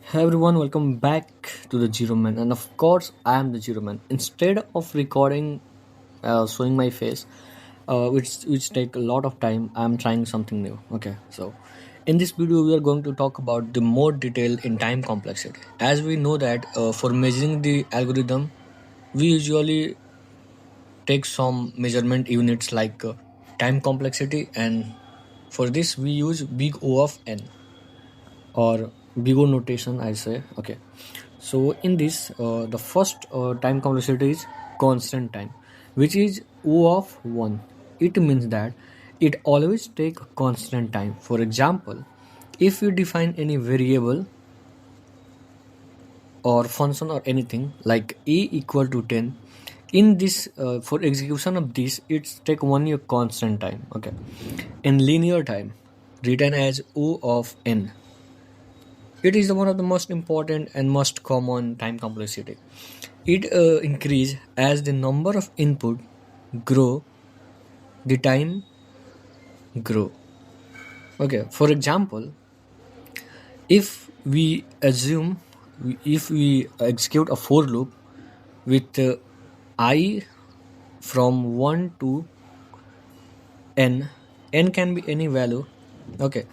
Hey everyone, welcome back to the Zero Man, and of course, I am the Zero Man. Instead of recording, showing my face, which take a lot of time, I am trying something new. Okay, so in this video, we are going to talk about the more detail in time complexity. As we know that for measuring the algorithm, we usually take some measurement units like time complexity, and for this we use big O of n or big O notation. I say okay. So in this, the first time complexity is constant time, which is O of 1. It means that it always take constant time. For example, if you define any variable or function or anything like a equal to 10, in this for execution of this, it's take 1 year constant time. Okay, in linear time, written as O of n, it is one of the most important and most common time complexity. It increase as the number of input grow, the time grow. Okay, for example, if we assume, if we execute a for loop with I from 1 to n, n can be any value, okay,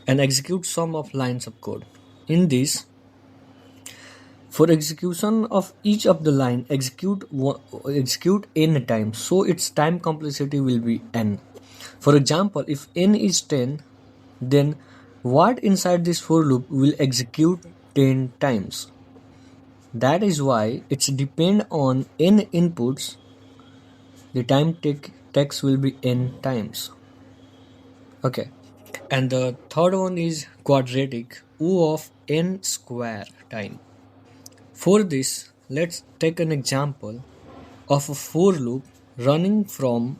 and execute sum of lines of code. In this, for execution of each of the line, execute n times, so its time complexity will be n. For example, if n is 10, then what inside this for loop will execute 10 times. That is why it's depend on n inputs, the time takes will be n times. Okay. And the third one is quadratic, O of n square time. For this, let's take an example of a for loop running from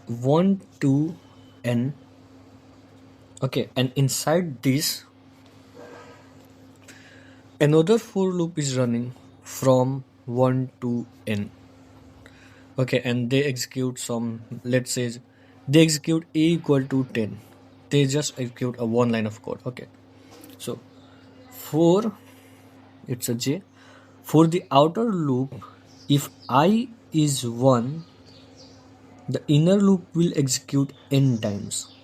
1 to n. Okay, and inside this, another for loop is running from 1 to n. Okay, and they execute some, let's say, they execute a equal to 10. They just execute a one line of code. Okay, so for it's a j. For the outer loop, if I is 1, the inner loop will execute n times.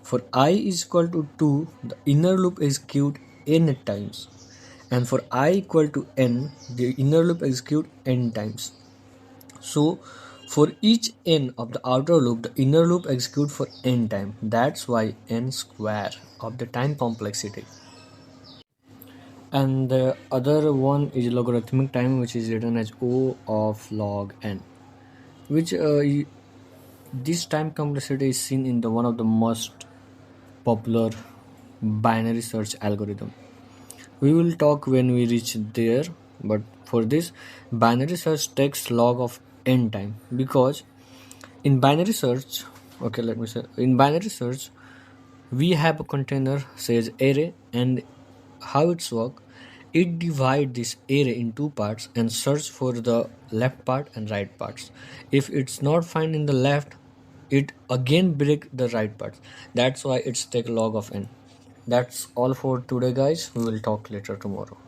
For I is equal to 2, the inner loop execute n times. And for I equal to n, the inner loop execute n times. So for each n of the outer loop, the inner loop execute for n time. That's why n square of the time complexity. And the other one is logarithmic time, which is written as O of log n, which this time complexity is seen in the one of the most popular binary search algorithm. We will talk when we reach there, but for this, binary search takes log of n time, because in binary search, okay, let me say, in binary search, we have a container says array, and how it's work, it divide this array in two parts and search for the left part and right parts. If it's not find in the left, it again break the right parts. That's why it's take log of n. That's all for today, guys. We will talk later tomorrow.